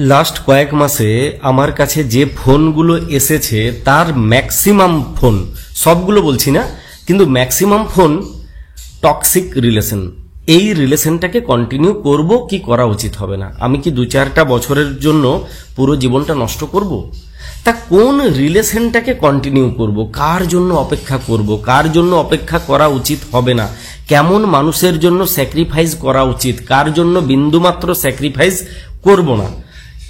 Last কয়েক মাসে আমার কাছে যে ফোনগুলো এসেছে তার ম্যাক্সিমাম ফোন, সবগুলো বলছি না, কিন্তু ম্যাক্সিমাম ফোন টক্সিক রিলেশন। এই রিলেশনটাকে কন্টিনিউ করব কি করা উচিত হবে না? আমি কি 2-4টা বছরের জন্য পুরো জীবনটা নষ্ট করব? তা কোন রিলেশনটাকে কন্টিনিউ করব, কার জন্য অপেক্ষা করব, কার জন্য অপেক্ষা করা উচিত হবে না, কেমন মানুষের জন্য স্যাক্রিফাইস করা উচিত, কার জন্য বিন্দুমাত্র স্যাক্রিফাইস করব না,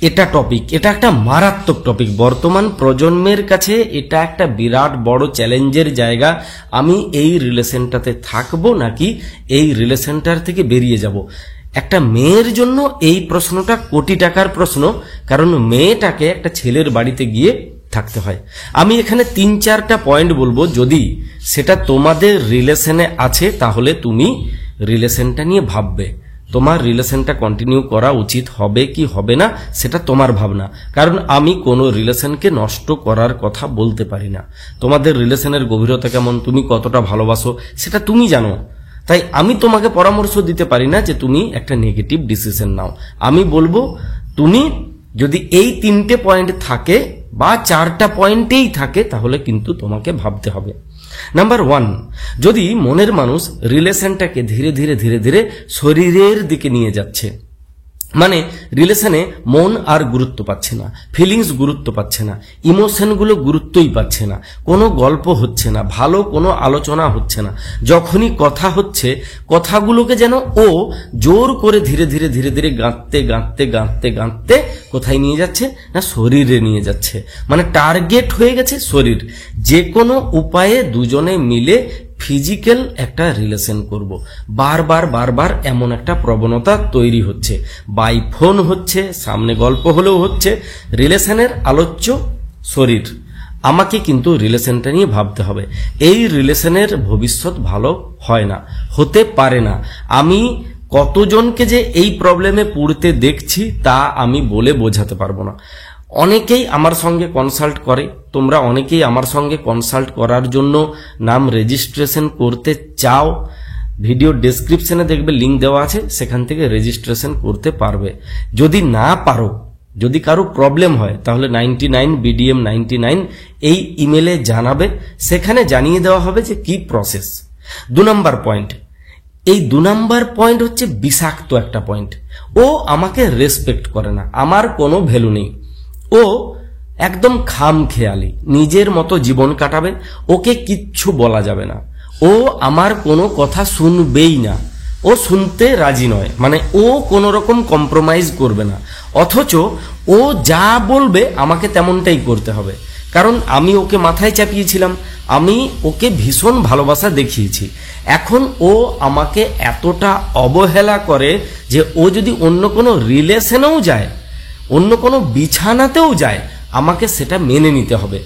এটা টপিক। এটা একটা মারাত্মক টপিক। বর্তমান প্রজন্মের কাছে এটা একটা বিরাট বড় চ্যালেঞ্জের জায়গা। আমি এই রিলেশনটাতে থাকবো নাকি এই রিলেশনটার থেকে বেরিয়ে যাব? একটা মেয়ের জন্য এই প্রশ্নটা কোটি টাকার প্রশ্ন, কারণ মেয়েটাকে একটা ছেলের বাড়িতে গিয়ে থাকতে হয়। আমি এখানে 3-4টা পয়েন্ট বলবো, যদি সেটা তোমাদের রিলেশনে আছে তাহলে তুমি রিলেশনটা নিয়ে ভাববে। তোমার রিলেশনটা কন্টিনিউ করা উচিত হবে কি হবে না সেটা তোমার ভাবনা, কারণ আমি কোনো রিলেশনকে নষ্ট করার কথা বলতে পারি না। তোমাদের রিলেশনের গভীরতা কেমন, তুমি কতটা ভালোবাসো সেটা তুমি জানো, তাই আমি তোমাকে পরামর্শ দিতে পারি না যে তুমি একটা নেগেটিভ ডিসিশন নাও। আমি বলবো তুমি যদি এই 3টে পয়েন্ট থাকে বা 4টা পয়েন্টেই থাকে তাহলে কিন্তু তোমাকে ভাবতে হবে। নাম্বার 1, যদি মনের মানুষ রিলেশনটাকে ধীরে ধীরে ধীরে ধীরে শরীরের দিকে নিয়ে যাচ্ছে, মানে রিলেশনে মন আর গুরুত্ব পাচ্ছে না, ফিলিংস গুরুত্ব পাচ্ছে না, ইমোশনগুলো গুরুত্বই পাচ্ছে না, কোনো গল্প হচ্ছে না, ভালো কোনো আলোচনা হচ্ছে না, যখনই কথা হচ্ছে কথাগুলোকে যেন ও জোর করে ধীরে ধীরে ধীরে ধীরে গাঁথতে গাঁথতে গাঁথতে গাঁথতে কোথায় নিয়ে যাচ্ছে না শরীরে নিয়ে যাচ্ছে, মানে টার্গেট হয়ে গেছে শরীর। যে কোনো উপায়ে দুজনে মিলে ফিজিক্যাল একটা রিলেশন করব, বারবার বারবার এমন একটা প্রবণতা তৈরি হচ্ছে, বাই ফোন হচ্ছে, সামনে গল্প হলেও হচ্ছে, রিলেশনের আলোচ্য শরীর। আমাকে কিন্তু রিলেশনটা নিয়ে ভাবতে হবে। এই রিলেশনের ভবিষ্যৎ ভালো হয় না, হতে পারে না। আমি কতজনকে যে এই প্রবলেমে পড়তে দেখছি তা আমি বলে বোঝাতে পারবো না। অনেকেই আমার সঙ্গে কনসাল্ট করে, তোমরা অনেকেই আমার সঙ্গে কনসাল্ট করার জন্য নাম রেজিস্ট্রেশন করতে চাও, ভিডিও ডেসক্রিপশনে দেখবে লিঙ্ক দেওয়া আছে, সেখান থেকে রেজিস্ট্রেশন করতে পারবে। যদি না পারো, যদি কারো প্রবলেম হয় তাহলে 99BDM99 এই ইমেলে জানাবে, সেখানে জানিয়ে দেওয়া হবে যে কি প্রসেস। 2 নম্বর পয়েন্ট, এই 2 নম্বর পয়েন্ট হচ্ছে বিষাক্ত একটা পয়েন্ট। ও আমাকে রেসপেক্ট করে না, আমার কোনো ভ্যালু নেই, ও একদম খামখেয়ালি, নিজের মতো জীবন কাটাবে, ওকে কিচ্ছু বলা যাবে না, ও আমার কোনো কথা শুনবেই না, ও শুনতে রাজি নয়, মানে ও কোনো রকম কম্প্রোমাইজ করবে না, অথচ ও যা বলবে আমাকে তেমনটাই করতে হবে। কারণ আমি ওকে মাথায় চাপিয়েছিলাম, আমি ওকে ভীষণ ভালোবাসা দেখিয়েছি, এখন ও আমাকে এতটা অবহেলা করে যে ও যদি অন্য কোনো রিলেশনেও যায়, অন্য কোনো বিছানাতেও যায়, আমাকে সেটা মেনে নিতে হবে।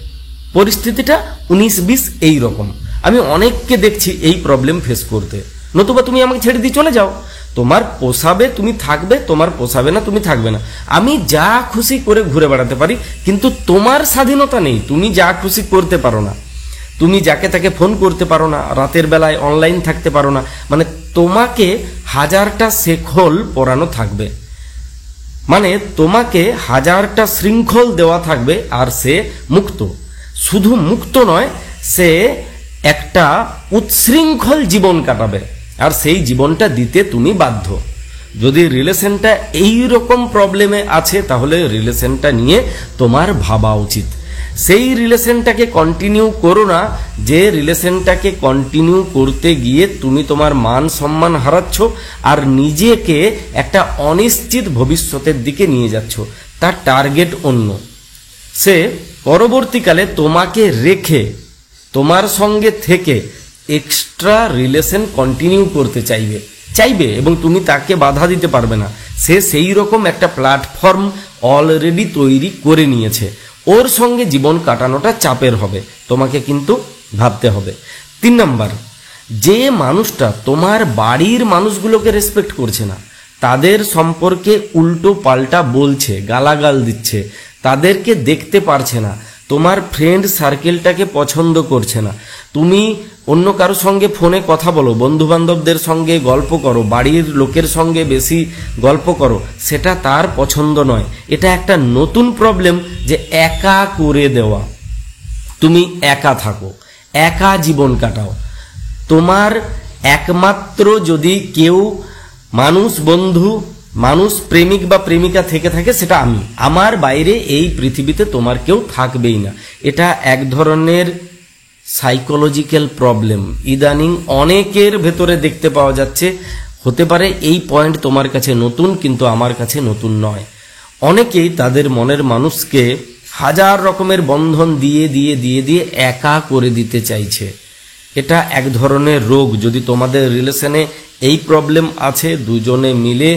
পরিস্থিতিটা 19-20 এই রকম। আমি অনেককে দেখছি এই প্রবলেম ফেস করতে। নতুবা তুমি আমাকে ছেড়ে দিয়ে চলে যাও, তোমার পোষাবে তুমি থাকবে, তোমার পোষাবে না তুমি থাকবে না। আমি যা খুশি করে ঘুরে বেড়াতে পারি, কিন্তু তোমার স্বাধীনতা নেই, তুমি যা খুশি করতে পারো না, তুমি যাকে তাকে ফোন করতে পারো না, রাতের বেলায় অনলাইন থাকতে পারো না, মানে তোমাকে 1000টা শেকল পরানো থাকবে, মানে তোমাকে 1000টা শৃঙ্খল দেওয়া থাকবে, আর সে মুক্ত। শুধু মুক্ত নয়, সে একটা উচ্ছৃঙ্খল জীবন কাটাবে, আর সেই জীবনটা দিতে তুমি বাধ্য। যদি রিলেশনটা এই রকম প্রবলেমে আছে তাহলে রিলেশনটা নিয়ে তোমার ভাবা উচিত। সেই রিলেশনটাকে কন্টিনিউ করো না যে রিলেশনটাকে কন্টিনিউ করতে গিয়ে তুমি তোমার মান সম্মান হারাচ্ছ আর নিজেকে একটা অনিশ্চিত ভবিষ্যতের দিকে নিয়ে যাচ্ছ। তার টার্গেট অন্য, সে পরবর্তীকালে তোমাকে রেখে তোমার সঙ্গে থেকে এক্সট্রা রিলেশন কন্টিনিউ করতে চাইবে এবং তুমি তাকে বাধা দিতে পারবে না। সে সেই রকম একটা প্ল্যাটফর্ম অলরেডি তৈরি করে নিয়েছে, ওর সঙ্গে জীবন কাটানোটা চাপের হবে, তোমাকে কিন্তু ভাবতে হবে। 3 নম্বর, যে মানুষটা তোমার বাড়ির মানুষগুলোকে রেসপেক্ট করছে না, তাদের সম্পর্কে উল্টো পাল্টা বলছে, গালাগাল দিচ্ছে, তাদেরকে দেখতে পারছে না, তোমার ফ্রেন্ড সার্কেলটাকে পছন্দ করছে না, তুমি অন্য কারোর সঙ্গে ফোনে কথা বলো, বন্ধু বান্ধবদের সঙ্গে গল্প করো, বাড়ির লোকের সঙ্গে বেশি গল্প করো, সেটা তার পছন্দ নয়। এটা একটা নতুন প্রবলেম যে একা করে দেওয়া। তুমি একা থাকো, একা জীবন কাটাও। তোমার একমাত্র যদি কেউ মানুষ বন্ধু, মানুষ প্রেমিক বা প্রেমিকা থেকে থাকে, সেটা আমি। আমার বাইরে এই পৃথিবীতে তোমার কেউ থাকবেই না। এটা এক ধরনের সাইকোলজিক্যাল প্রবলেম ইদানিং অনেকের ভেতরে দেখতে পাওয়া যাচ্ছে। হতে পারে এই পয়েন্ট তোমার কাছে নতুন, কিন্তু আমার কাছে নতুন নয়। অনেকেই তাদের মনের মানুষকে হাজার রকমের বন্ধন দিয়ে দিয়ে দিয়ে দিয়ে একা করে দিতে চাইছে। এটা এক ধরনের রোগ। যদি তোমাদের রিলেশনে এই প্রবলেম আছে, দুজনে মিলে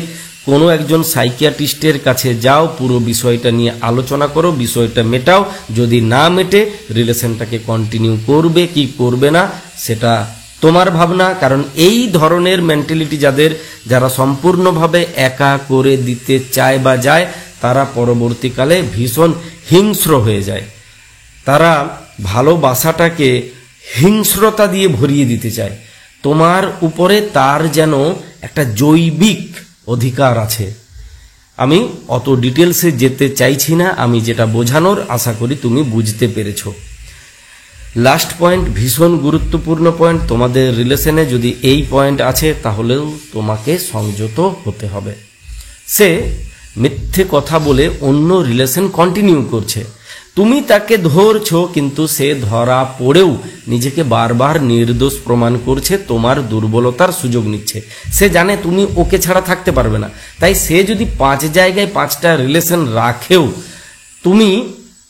কোনো একজন সাইকিয়াট্রিস্টের কাছে যাও, পুরো বিষয়টা নিয়ে আলোচনা করো, বিষয়টা মেটাও। যদি না মেটে রিলেশনটাকে কন্টিনিউ করবে কি করবে না সেটা তোমার ভাবনা। কারণ এই ধরনের মেন্টালিটি যারা সম্পূর্ণভাবে একা করে দিতে চায় বা যায়, তারা পরবর্তীকালে ভীষণ হিংস্র হয়ে যায়। তারা ভালোবাসাটাকে হিংস্রতা দিয়ে ভরিয়ে দিতে চায়। তোমার উপরে তার যেন একটা জৈবিক অধিকার আছে। আমি অত ডিটেলসে যেতে চাইছি না, আমি যেটা বোঝানোর আশা করি তুমি বুঝতে পেরেছো। লাস্ট পয়েন্ট ভীষণ গুরুত্বপূর্ণ পয়েন্ট। তোমাদের রিলেশনে যদি এই পয়েন্ট আছে, তাহলেও তোমাকে সংযত হতে হবে। সে মিথ্যে কথা বলে অন্য রিলেশন কন্টিনিউ করছে, তুমি তাকে ধরছো, কিন্তু সে ধরা পড়েও নিজেকে বারবার নির্দোষ প্রমাণ করছে, তোমার দুর্বলতার সুযোগ নিচ্ছে। সে জানে তুমি ওকে ছাড়া থাকতে পারবে না, তাই সে যদি 5 জায়গায় 5টা রিলেশন রাখেও তুমি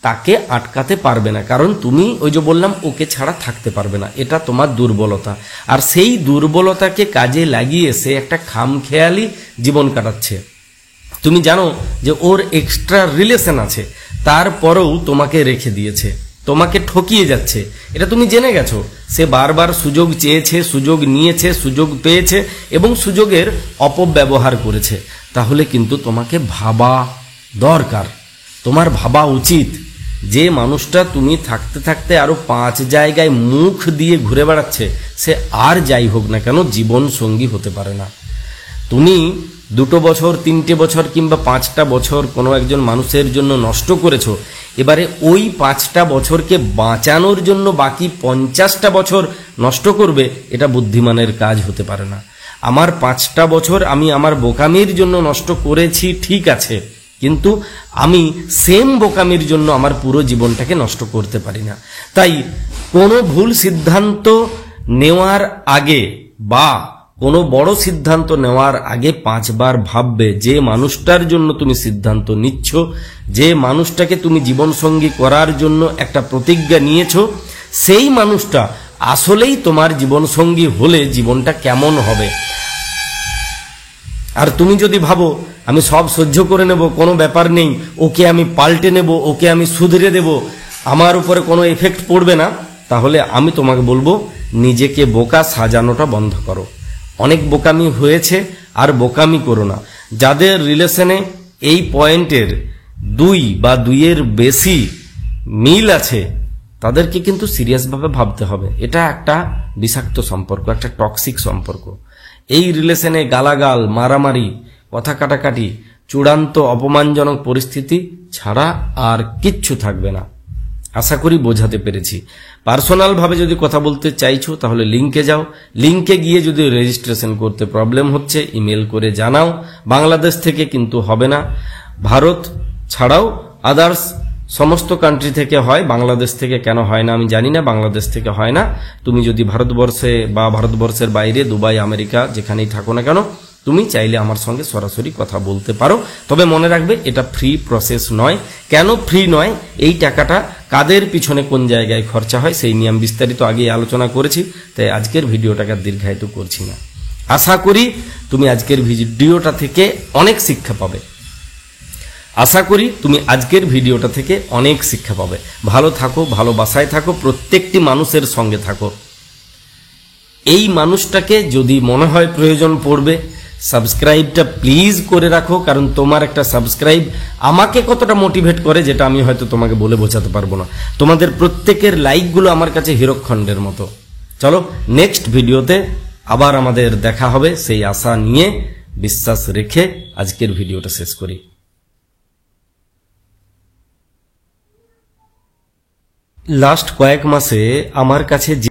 তাকে আটকাতে পারবে না। কারণ তুমি ওই যে বললাম, ওকে ছাড়া থাকতে পারবে না, এটা তোমার দুর্বলতা। আর সেই দুর্বলতাকে কাজে লাগিয়ে সে একটা খামখেয়ালি জীবন কাটাচ্ছে। তুমি জানো যে ওর এক্সট্রা রিলেশন আছে, তারপরেও তোমাকে রেখে দিয়েছে, তোমাকে ঠকিয়ে যাচ্ছে, এটা তুমি জেনে গেছো। সে বারবার সুযোগ চেয়েছে, সুযোগ নিয়েছে, সুযোগ পেয়েছে এবং সুযোগের অপব্যবহার করেছে। তাহলে কিন্তু তোমাকে ভাবা দরকার, তোমার ভাবা উচিত যে মানুষটা তুমি থাকতে থাকতে আরো 5 জায়গায় মুখ দিয়ে ঘুরে বেড়াচ্ছে, সে আর যাই হোক না কেন জীবন সঙ্গী হতে পারে না। তুমি 2 বছর, 3টে বছর কিংবা 5টা বছর কোনো একজন মানুষের জন্য নষ্ট করেছো, এবারে ওই 5টা বছরকে বাঁচানোর জন্য বাকি 50টা বছর নষ্ট করবে, এটা বুদ্ধিমানের কাজ হতে পারে না। আমার 5টা বছর আমি আমার বোকামির জন্য নষ্ট করেছি, ঠিক আছে, কিন্তু আমি সেম বোকামির জন্য আমার পুরো জীবনটাকে নষ্ট করতে পারি না। তাই কোনো ভুল সিদ্ধান্ত নেওয়ার আগে বা কোনো বড় সিদ্ধান্ত নেওয়ার আগে 5 বার ভাববে যে মানুষটার জন্য তুমি সিদ্ধান্ত নিচ্ছ, যে মানুষটাকে তুমি জীবনসঙ্গী করার জন্য একটা প্রতিজ্ঞা নিয়েছো, সেই মানুষটা আসলেই তোমার জীবনসঙ্গী হলে জীবনটা কেমন হবে। আর তুমি যদি ভাবো আমি সব সহ্য করে নেব, কোনো ব্যাপার নেই, ওকে আমি পাল্টে নেব, ওকে আমি শুধরে দেব, আমার উপরে কোনো এফেক্ট পড়বে না, তাহলে আমি তোমাকে বলবো নিজেকে বোকা সাজানোটা বন্ধ করো। অনেক বোকামি হয়েছে, আর বোকামি করো না। যাদের রিলেশনে এই পয়েন্টের 2 বা 2-এর বেশি মিল আছে, তাদেরকে কিন্তু সিরিয়াসভাবে ভাবতে হবে। এটা একটা বিষাক্ত সম্পর্ক, একটা টক্সিক সম্পর্ক। এই রিলেশনে গালাগাল, মারামারি, কথা কাটাকাটি, চূড়ান্ত অপমানজনক পরিস্থিতি ছাড়া আর কিচ্ছু থাকবে না। আশা করি বোঝাতে পেরেছি। পার্সোনাল ভাবে যদি কথা বলতে চাইছো, তাহলে লিংকে যাও, লিংকে গিয়ে যদি রেজিস্ট্রেশন করতে প্রবলেম হচ্ছে ইমেল করে জানাও। বাংলাদেশ থেকে কিন্তু হবে না, ভারত ছাড়াও আদার্স সমস্ত কান্ট্রি থেকে হয়। বাংলাদেশ থেকে কেন হয় না আমি জানি না, বাংলাদেশ থেকে হয় না। তুমি যদি ভারতবর্ষে বা ভারতবর্ষের বাইরে দুবাই, আমেরিকা যেখানেই থাকো না কেন, তুমি চাইলে আমার সঙ্গে সরাসরি কথা বলতে পারো। তবে মনে রাখবে এটা ফ্রি প্রসেস নয়। কেন ফ্রি নয়, এই টাকাটা কাদের পিছনে কোন জায়গায় খরচা হয় সেই নিয়ে আমি বিস্তারিত আগে আলোচনা করেছি, তাই আজকের ভিডিওটাকে দীর্ঘায়িত করছি না। আশা করি তুমি আজকের ভিডিওটা থেকে অনেক শিক্ষা পাবে। আশা করি তুমি আজকের ভিডিওটা থেকে অনেক শিক্ষা পাবে। ভালো থাকো, ভালোবাসায় থাকো, প্রত্যেকটি মানুষের সঙ্গে থাকো। এই মানুষটাকে যদি মনে হয় প্রয়োজন পড়বে, সাবস্ক্রাইবটা প্লিজ করে রাখো, কারণ তোমার একটা সাবস্ক্রাইব আমাকে কতটা মোটিভেট করে যেটা আমি হয়তো তোমাকে বলে বোঝাতে পারবো না। তোমাদের প্রত্যেকের লাইকগুলো আমার কাছে হীরকখণ্ডের মতো। চলো নেক্সট ভিডিওতে আবার আমাদের দেখা হবে, সেই আশা নিয়ে বিশ্বাস রেখে আজকের ভিডিওটা শেষ করি। লাস্ট কয়েক মাসে আমার কাছে